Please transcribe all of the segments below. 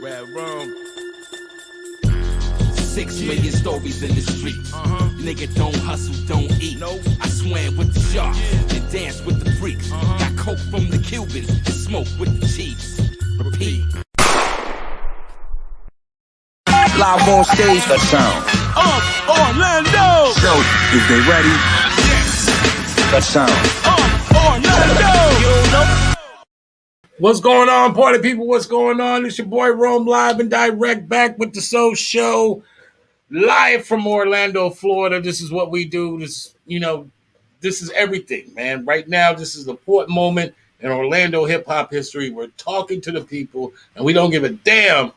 Red Room. 6 million stories in the street. Nigga don't hustle, don't eat. Nope. I swam with the sharks and danced with the freaks. Got coke from the Cubans and smoke with the chiefs. Repeat. Live on stage, the sound. Orlando. So, is they ready? Yes. The sound. Orlando. What's going on, party people? What's going on? It's your boy Rome, live and direct, back with the Soul Show, live from Orlando, Florida. This is what we do. This is everything, man. Right now, this is the important moment in Orlando hip-hop history. We're talking to the people, and we don't give a damn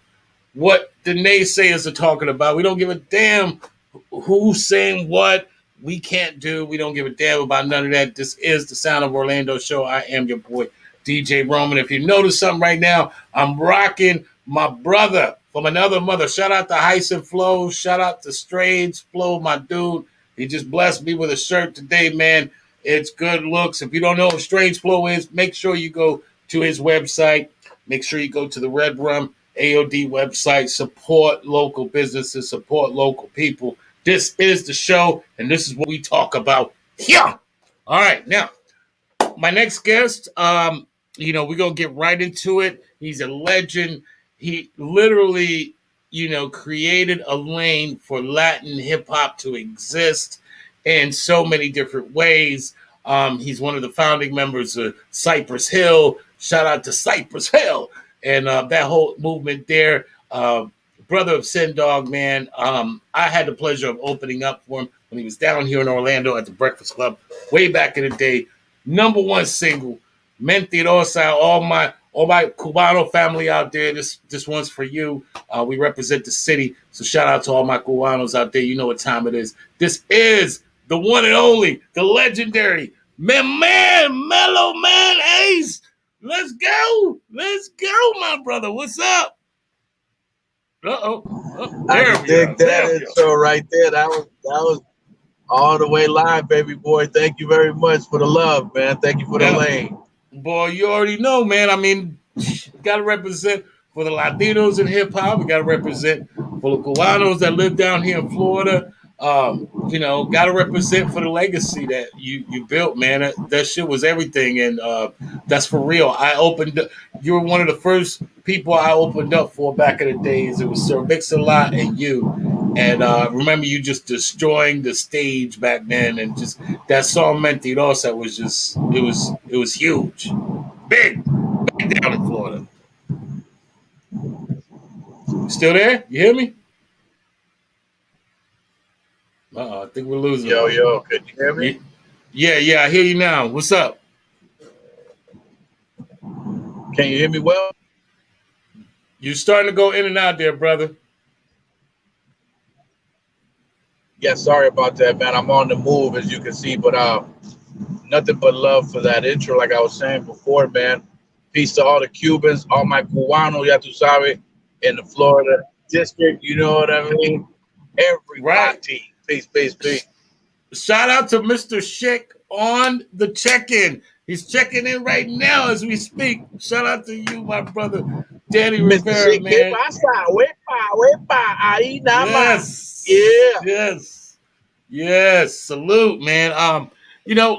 what the naysayers are talking about. We don't give a damn who's saying what we can't do. We don't give a damn about none of that. This is the Sound of Orlando show. I am your boy, DJ Roman. If you notice something right now, I'm rocking my brother from another mother. Shout out to Hyson Flow. Shout out to Strange Flow, my dude. He just blessed me with a shirt today, man. It's good looks. If you don't know who Strange Flow is, make sure you go to his website. Make sure you go to the Red Rum AOD website. Support local businesses. Support local people. This is the show, and this is what we talk about here. All right, now, my next guest, we're going to get right into it. He's a legend. He literally, created a lane for Latin hip-hop to exist in so many different ways. He's one of the founding members of Cypress Hill. Shout out to Cypress Hill and that whole movement there. Brother of Sin Dog, man. I had the pleasure of opening up for him when he was down here in Orlando at the Breakfast Club way back in the day. Number one single, Mentirosa. All my Cubano family out there, this one's for you. We represent the city, so shout out to all my Cubanos out there. You know what time it is. This is the one and only, the legendary, Mellow Man Ace. Let's go, my brother. What's up? I dig that intro right there. That was all the way live, baby boy. Thank you very much for the love, man. Thank you for the lane. Boy, you already know, man. I mean, got to represent for the Latinos in hip-hop. We got to represent for the Cubanos that live down here in Florida. Got to represent for the legacy that you built, man. That shit was everything, and that's for real. You were one of the first people I opened up for back in the days. It was Sir Mix-a-Lot and you. And remember you just destroying the stage back then, and just that song Mentirosa was just it was huge. Big down in Florida. You still there? You hear me? I think we're losing. Yo, could you hear me? Yeah, I hear you now. What's up? Can you hear me well? You're starting to go in and out there, brother. Yeah, sorry about that, man. I'm on the move, as you can see, but nothing but love for that intro, like I was saying before, man. Peace to all the Cubans, all my Cubanos, ya tu sabes, in the Florida district, you know what I mean? Everybody. Right. Peace. Shout out to Mr. Schick on the check-in. He's checking in right now as we speak. Shout out to you, my brother, Danny Rivera, Schick, man. Wepa, ahí nada más. Yes. Salute, man.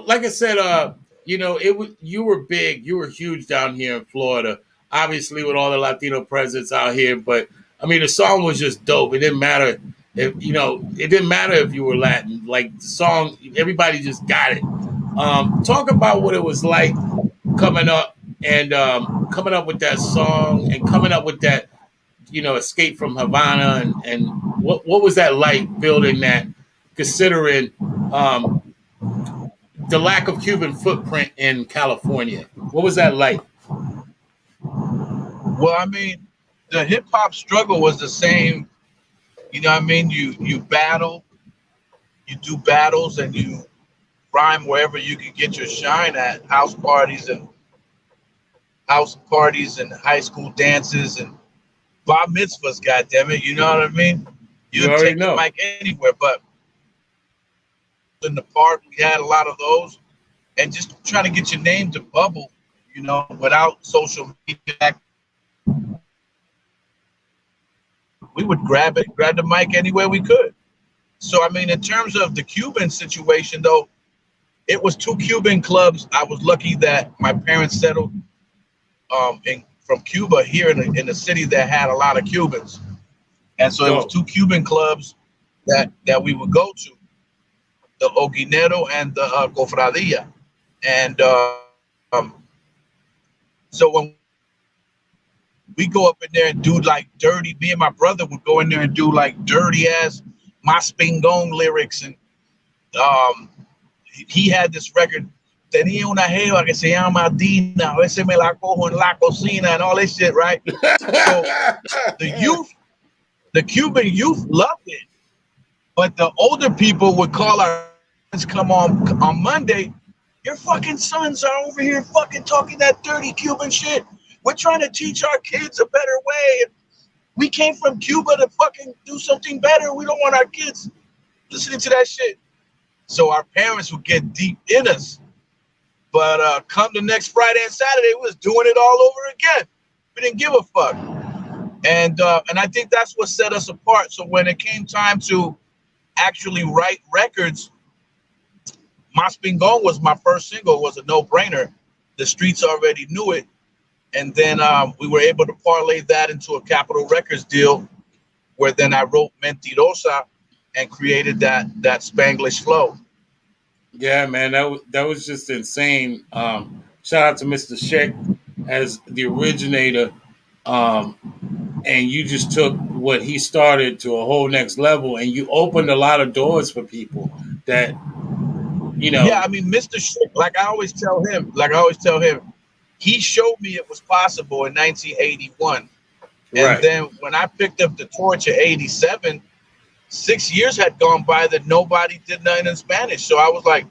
Like I said, you were big, you were huge down here in Florida. Obviously, with all the Latino presence out here, but I mean, the song was just dope. It didn't matter if you were Latin. Like the song, everybody just got it. Talk about what it was like coming up with that song and coming up with that, Escape from Havana, and what was that like building that, considering the lack of Cuban footprint in California? What was that like? Well, I mean, the hip hop struggle was the same. You know what I mean? You battle, you do battles, and you rhyme wherever you can get your shine at. House parties and high school dances and bar mitzvahs, goddammit. You know what I mean? You take the mic anywhere, but in the park, we had a lot of those, and just trying to get your name to bubble, without social media. we would grab the mic anywhere we could. So I mean, in terms of the Cuban situation, though, it was 2 Cuban clubs. I was lucky that my parents settled from Cuba here in the city that had a lot of Cubans, and so it was 2 Cuban clubs that we would go to, the Oguinero and the Cofradía, and so when we go up in there and do like dirty, me and my brother would go in there and do like dirty ass Mas Pingón lyrics, and he had this record. Tenía una jeva que se llama Dina, a veces me la cojo en la cocina, and all this shit, right? So the Cuban youth loved it, but the older people would call our friends, come on Monday, your fucking sons are over here fucking talking that dirty Cuban shit. We're trying to teach our kids a better way. We came from Cuba to fucking do something better. We don't want our kids listening to that shit. So our parents would get deep in us. But come the next Friday and Saturday, we was doing it all over again. We didn't give a fuck. And I think that's what set us apart. So when it came time to actually write records, Mas Pingón was my first single. It was a no-brainer. The streets already knew it. And then we were able to parlay that into a Capitol Records deal, where then I wrote Mentirosa and created that Spanglish flow. Yeah, man, that was just insane. Shout out to Mr. Sheck as the originator, and you just took what he started to a whole next level, and you opened a lot of doors for people that, you know. Yeah, I mean, Mr. Sheck, like I always tell him, he showed me it was possible in 1981. And right. then when I picked up the torch in 87, 6 years had gone by that nobody did nothing in Spanish. So I was like,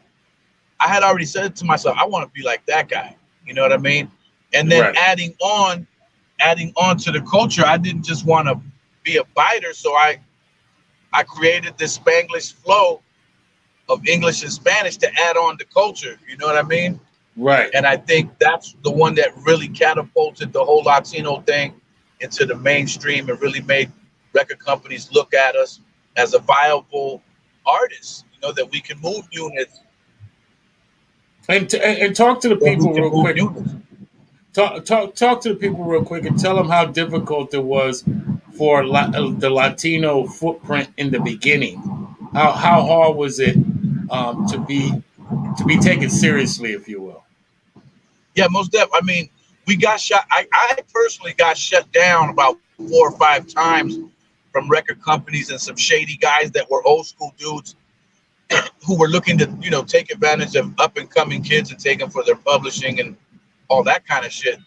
I had already said to myself, I want to be like that guy. You know what I mean? And then adding on to the culture, I didn't just want to be a biter. So I created this Spanglish flow of English and Spanish to add on to culture. You know what I mean? Right. And I think that's the one that really catapulted the whole Latino thing into the mainstream and really made record companies look at us as a viable artist, you know, that we can move units. And talk to the people real quick. Talk to the people real quick and tell them how difficult it was for the Latino footprint in the beginning. How hard was it to be taken seriously, if you will? Yeah, most definitely. I mean, we got shut. I personally got shut down about 4 or 5 times from record companies and some shady guys that were old school dudes who were looking to, you know, take advantage of up and coming kids and take them for their publishing and all that kind of shit.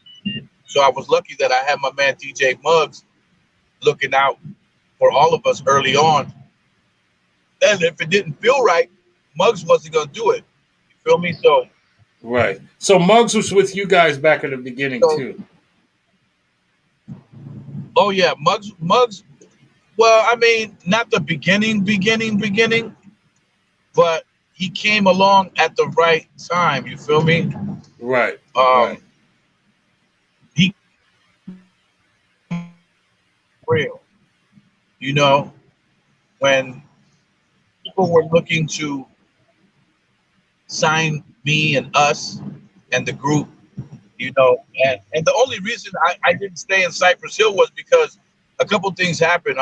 So I was lucky that I had my man DJ Muggs looking out for all of us early on. And if it didn't feel right, Muggs wasn't gonna do it. You feel me? So right. So Muggs was with you guys back at the beginning too. Oh yeah, Muggs. Well, I mean, not the beginning, but he came along at the right time. You feel me? Right. He real. You know, when people were looking to sign me and us and the group, you know, and the only reason I didn't stay in Cypress Hill was because a couple things happened.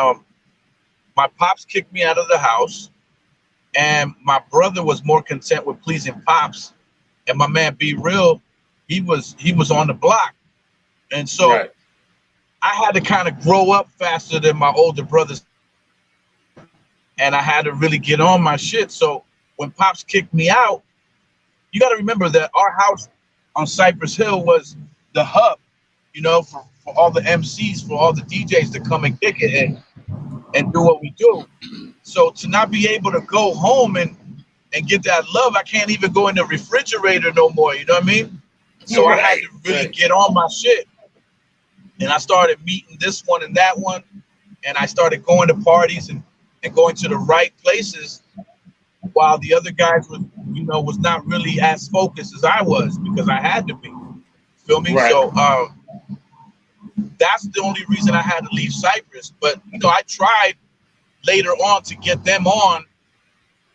My pops kicked me out of the house, and my brother was more content with pleasing pops, and my man Be Real, he was on the block, and so I had to kind of grow up faster than my older brothers, and I had to really get on my shit. So when pops kicked me out, you got to remember that our house on Cypress Hill was the hub, you know, for all the MCs, for all the DJs to come and kick it and do what we do. So to not be able to go home and get that love, I can't even go in the refrigerator no more. You know what I mean? So I had to really get on my shit. And I started meeting this one and that one. And I started going to parties and going to the right places, while the other guys was not really as focused as I was, because I had to be. Feel me? Right. So that's the only reason I had to leave Cyprus. But you know, I tried later on to get them on,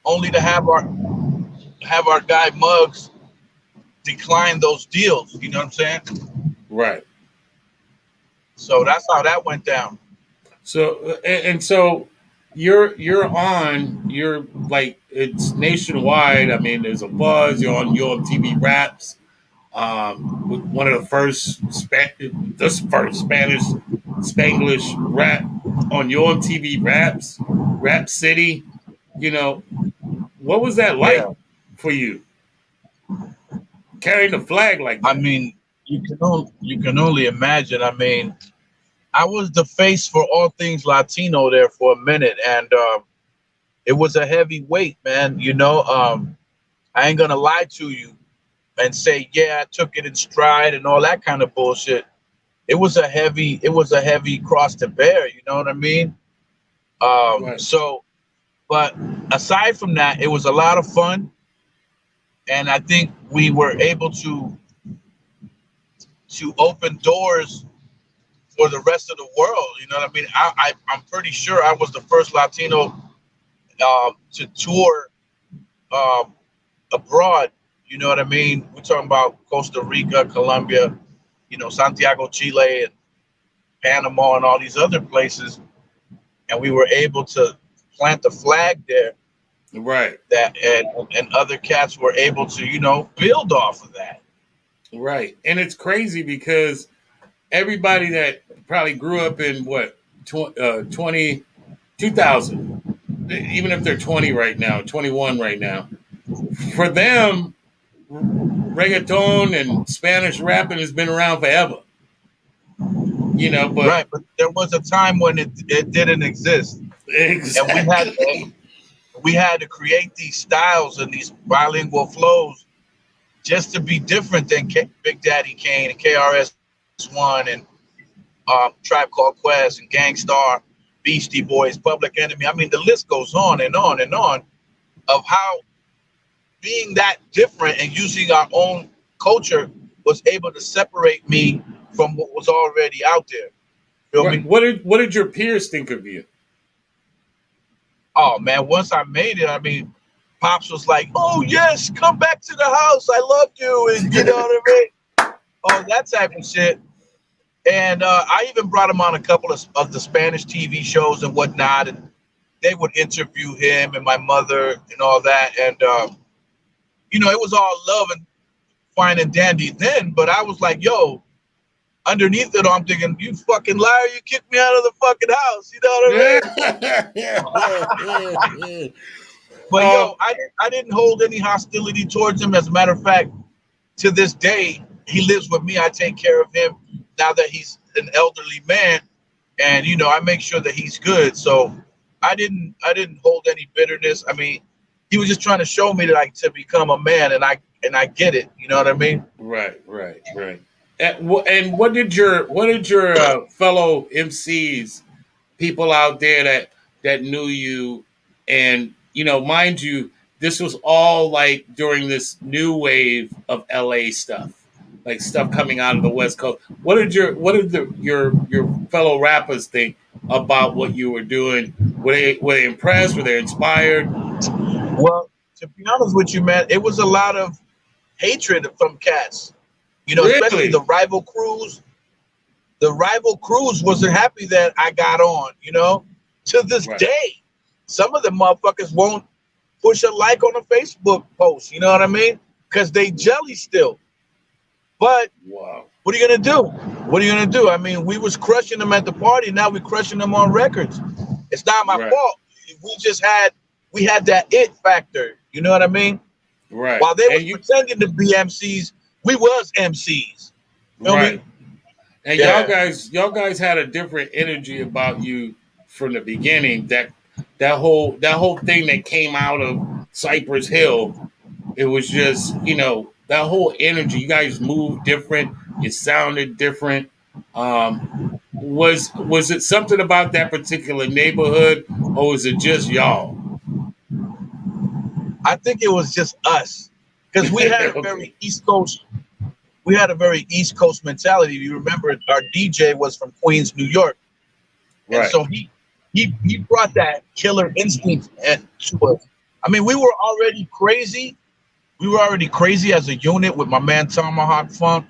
only to have our guy Muggs decline those deals. You know what I'm saying? Right. So that's how that went down. So and so you're like it's nationwide. I mean, there's a buzz. You're on TV Raps. With one of the first Spanish Spanglish rap on your TV Raps, Rap City. You know, what was that like Yeah. for you? Carrying the flag like that. I mean, you can only imagine. I mean, I was the face for all things Latino there for a minute, and it was a heavy weight, man. You know, I ain't gonna lie to you and say, yeah, I took it in stride and all that kind of bullshit. It was a heavy cross to bear. You know what I mean? Right. So, but aside from that, it was a lot of fun, and I think we were able to open doors for the rest of the world. You know what I mean? I'm pretty sure I was the first Latino to tour abroad. You know what I mean? We're talking about Costa Rica, Colombia, you know, Santiago, Chile, and Panama, and all these other places. And we were able to plant the flag there. Right. That and other cats were able to, you know, build off of that. Right. And it's crazy because everybody that probably grew up in 2000, even if they're 20 right now, 21 right now, for them, reggaeton and Spanish rapping has been around forever. You know, but right, but there was a time when it didn't exist. Exactly. And we had to create these styles and these bilingual flows just to be different than Big Daddy Kane and KRS-One and Tribe Called Quest and Gang Starr, Beastie Boys, Public Enemy. I mean, the list goes on and on and on of how being that different and using our own culture was able to separate me from what was already out there. Feel me? What did your peers think of you? Oh man, once I made it, I mean, Pops was like, "Oh yes, come back to the house. I love you," and you know what I mean, all that type of shit. And I even brought him on a couple of the Spanish TV shows and whatnot, and they would interview him and my mother and all that. And you know, it was all love and fine and dandy then. But I was like, "Yo." Underneath it, I'm thinking, you fucking liar, you kicked me out of the fucking house. You know what I mean? But yo, I didn't hold any hostility towards him. As a matter of fact, to this day, he lives with me. I take care of him now that he's an elderly man. And, you know, I make sure that he's good. So I didn't hold any bitterness. I mean, he was just trying to show me that to become a man, and I get it. You know what I mean? Right. And what did your fellow MCs, people out there that knew you, and you know, mind you, this was all like during this new wave of LA stuff, like stuff coming out of the West Coast. What did your fellow rappers think about what you were doing? Were they impressed? Were they inspired? Well, to be honest with you, man, it was a lot of hatred from cats. You know, Really? especially the rival crews. The rival crews wasn't happy that I got on, you know. To this day, some of the motherfuckers won't push a like on a Facebook post, you know what I mean? Because they jelly still. But wow, what are you gonna do? What are you gonna do? I mean, we was crushing them at the party, now we're crushing them on records. It's not my fault. We had that it factor, you know what I mean? Right. While they were pretending to be MCs, we was MCs. Right. And y'all guys had a different energy about you from the beginning. That whole thing that came out of Cypress Hill, it was just, you know, that whole energy. You guys moved different. You sounded different. Was it something about that particular neighborhood, or was it just y'all? I think it was just us, because we had a very East Coast we had a very East Coast mentality. You remember our DJ was from Queens, New York, and Right. so he brought that killer instinct to us. I mean, we were already crazy. We were already crazy as a unit with my man Tomahawk Funk,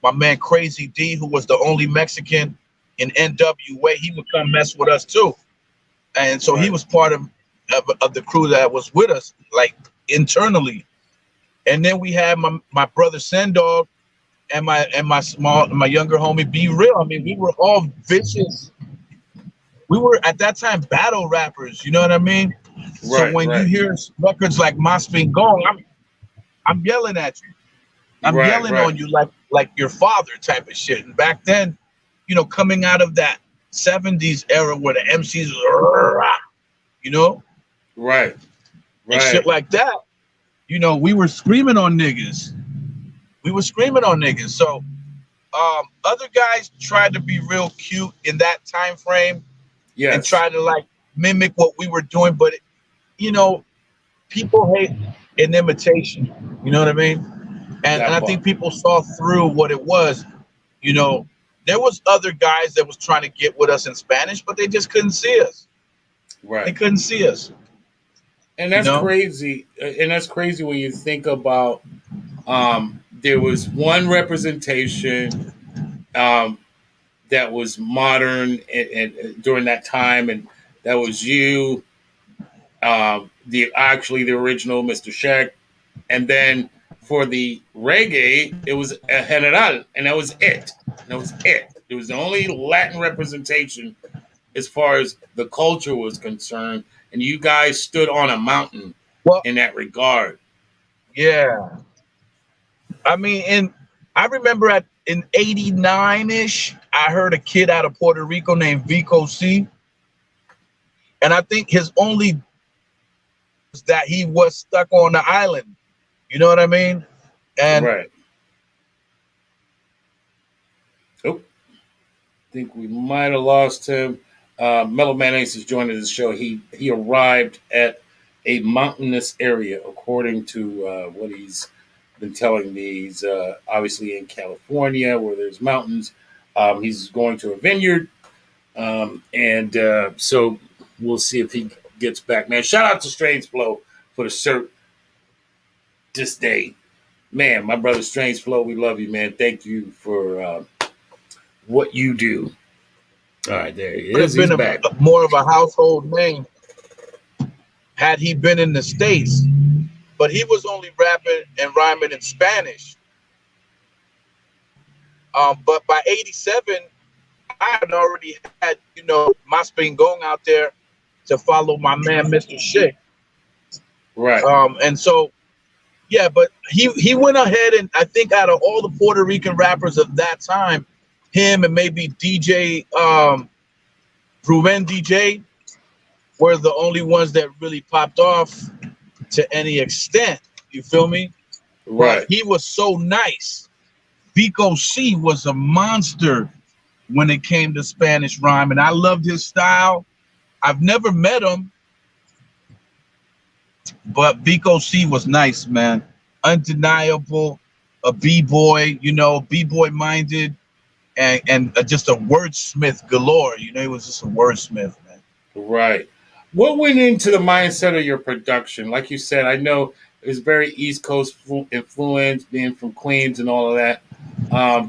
my man Crazy D, who was the only Mexican in NWA. He would come mess with us too, and so he Right. was part of the crew that was with us, like internally. And then we had my brother Sendog and my younger homie Be Real. I mean, we were all vicious. We were at that time battle rappers. You know what I mean? So Right. when you Right. hear records like Mas Been Gone, I'm yelling at you. I'm Right. yelling Right. on you like your father type of shit. And back then, coming out of that '70s era where the MCs were, you know, Right. and shit Right. like that, we were screaming on niggas. We were screaming on niggas. So other guys tried to be real cute in that time frame and Yes. try to like mimic what we were doing, but you know, people hate an imitation. You know what I mean? And That I part. think people saw through what it was. You know, there was other guys that was trying to get with us in Spanish, but they just couldn't see us. They Right. couldn't see us. And You that's know? crazy. And that's crazy when you think about there was one representation um, that was modern and during that time, and that was you, the original Mr. Shaq, and then for the reggae, it was a general, and that was it. And that was it. It was the only Latin representation as far as the culture was concerned, and you guys stood on a mountain Well, in that regard. yeah. I mean, and I remember in '89 ish, I heard a kid out of Puerto Rico named Vico C, and I think his only was that he was stuck on the island. You know what I mean? And Right. Oh, think we might have lost him. Mellow Man Ace is joining the show. He arrived at a mountainous area, according to what he's been telling me. He's obviously in California where there's mountains. He's going to a vineyard, and so we'll see if he gets back. Man, shout out to Strange Flow for the shirt this day. Man, my brother Strange Flow, we love you, man. Thank you for what you do. All right, there he would is. have He's been back. more of a household name had he been in the States. But he was only rapping and rhyming in Spanish. But by '87, I had already had, Mas Pingon out there to follow my man, Mr. Shik. Right. And so, yeah, but he went ahead and I think out of all the Puerto Rican rappers of that time, him and maybe DJ Ruben DJ were the only ones that really popped off to any extent. You feel me? Right. But he was so nice. Vico C was a monster when it came to Spanish rhyme, and I loved his style. I've never met him, but Vico C was nice, man. Undeniable, a b-boy, b-boy minded, and just a wordsmith galore. He was just a wordsmith, man. Right. What went into the mindset of your production? Like you said, I know it was very East Coast influence, being from Queens and all of that.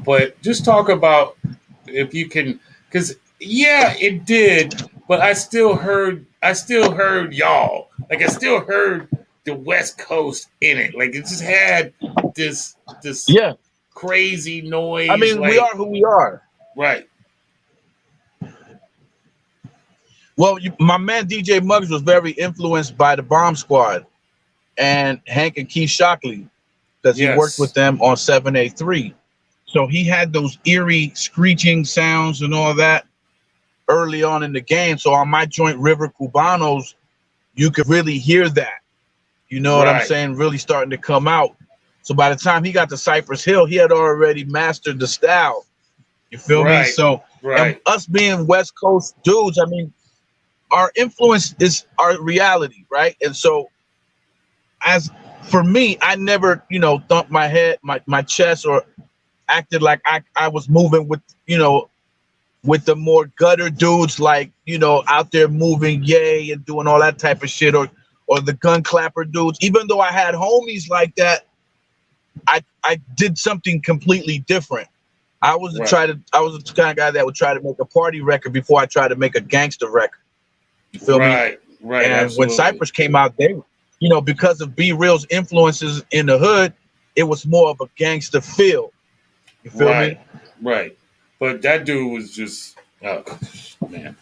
But just talk about if you can, because yeah, it did. But I still heard y'all. Like I still heard the West Coast in it. Like it just had this Yeah. crazy noise. I mean, we like are who we are. right. Well, my man DJ Muggs was very influenced by the Bomb Squad and Hank and Keith Shockley because he worked with them on 7A3. So he had those eerie screeching sounds and all that early on in the game. So on my joint River Cubanos, you could really hear that. You know what I'm saying? Really starting to come out. So by the time he got to Cypress Hill, he had already mastered the style. You feel me? So and us being West Coast dudes, I mean, our influence is our reality, right? And so as for me, I never, thumped my head, my chest, or acted like I was moving with, with the more gutter dudes, like, out there moving yay and doing all that type of shit, or the gun clapper dudes. Even though I had homies like that, I did something completely different. I was the kind of guy that would try to make a party record before I tried to make a gangster record. You feel me? Right. And Absolutely. when Cypress came out, they, because of B Real's influences in the hood, it was more of a gangster feel. You feel me? Right. But that dude was just, oh man.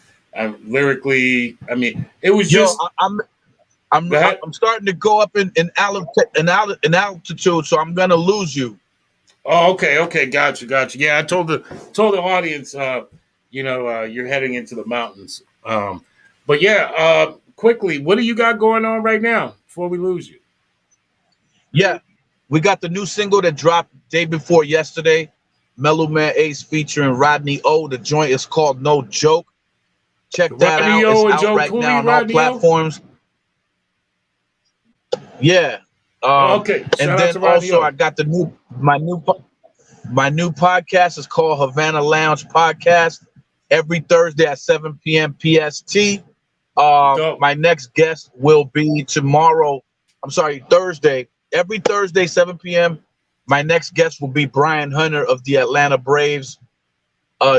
Lyrically, I mean, it was just. I'm starting to go up in altitude, so I'm gonna lose you. Oh, okay, got you. Yeah, I told the audience, you're heading into the mountains. But yeah, quickly, what do you got going on right now before we lose you? Yeah, we got the new single that dropped day before yesterday, Mellow Man Ace featuring Rodney O. The joint is called No Joke. Check that out. It's out right now on all platforms. Yeah. Okay. And then also I got my new podcast is called Havana Lounge Podcast every Thursday at 7 p.m. PST. My next guest will be Thursday. Every Thursday, 7 p.m. My next guest will be Brian Hunter of the Atlanta Braves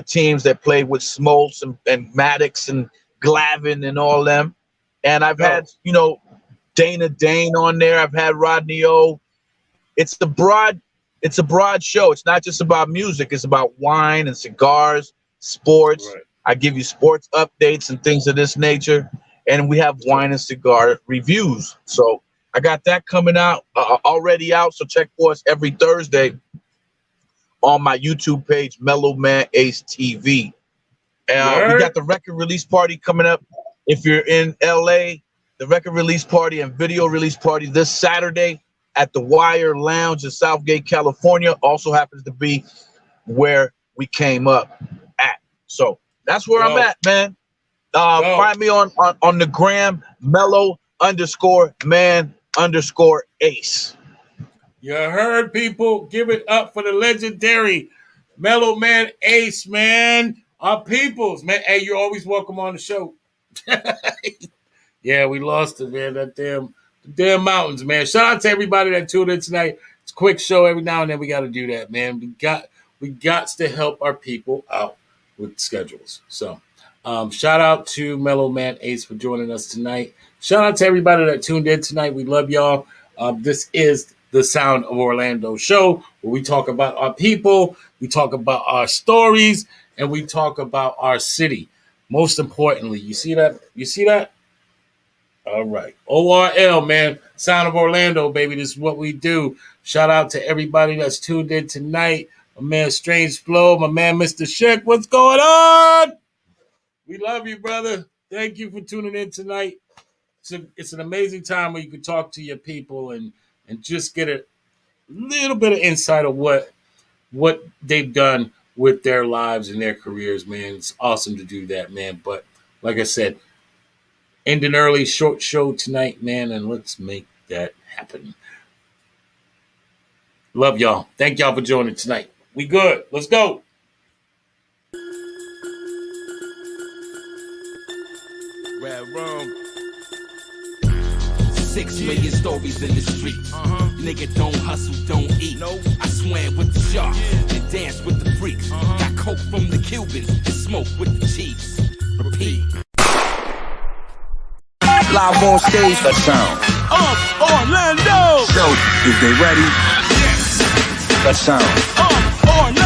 teams that played with Smoltz and Maddox and Glavin and all them. And I've had, Dana Dane on there. I've had Rodney O. It's a broad show. It's not just about music. It's about wine and cigars, sports. Right. I give you sports updates and things of this nature. And we have wine and cigar reviews. So I got that coming out, already out. So check for us every Thursday on my YouTube page, Mellow Man Ace TV. We got the record release party coming up. If you're in LA, the record release party and video release party this Saturday at the Wire Lounge in Southgate, California. Also happens to be where we came up at. So that's where I'm at, man. Find me on the gram, Mellow_Man_Ace. You heard, people. Give it up for the legendary Mellow Man Ace, man. Our peoples, man. Hey, you're always welcome on the show. Yeah, we lost it, man. The damn mountains, man. Shout out to everybody that tuned in tonight. It's a quick show. Every now and then we got to do that, man. We got to help our people out with schedules. So, shout out to Mellow Man Ace for joining us tonight. Shout out to everybody that tuned in tonight. We love y'all. This is the Sound of Orlando show where we talk about our people, we talk about our stories, and we talk about our city. Most importantly, you see that? All right. ORL, man. Sound of Orlando, baby. This is what we do. Shout out to everybody that's tuned in tonight. My man Strange Flow, my man Mr. Sheck. What's going on? We love you, brother. Thank you for tuning in tonight. It's an amazing time where you can talk to your people and just get a little bit of insight of what they've done with their lives and their careers, man. It's awesome to do that, man. But like I said, ending early, short show tonight, man, and let's make that happen. Love y'all. Thank y'all for joining tonight. We good. Let's go. Red Room. 6 million stories in the street. Nigga don't hustle, don't eat. I swam with the sharks and danced with the freaks. Got coke from the Cubans and smoke with the Chiefs. Repeat. Live on stage, the sound. Orlando. So, is they ready? Yes. The sound.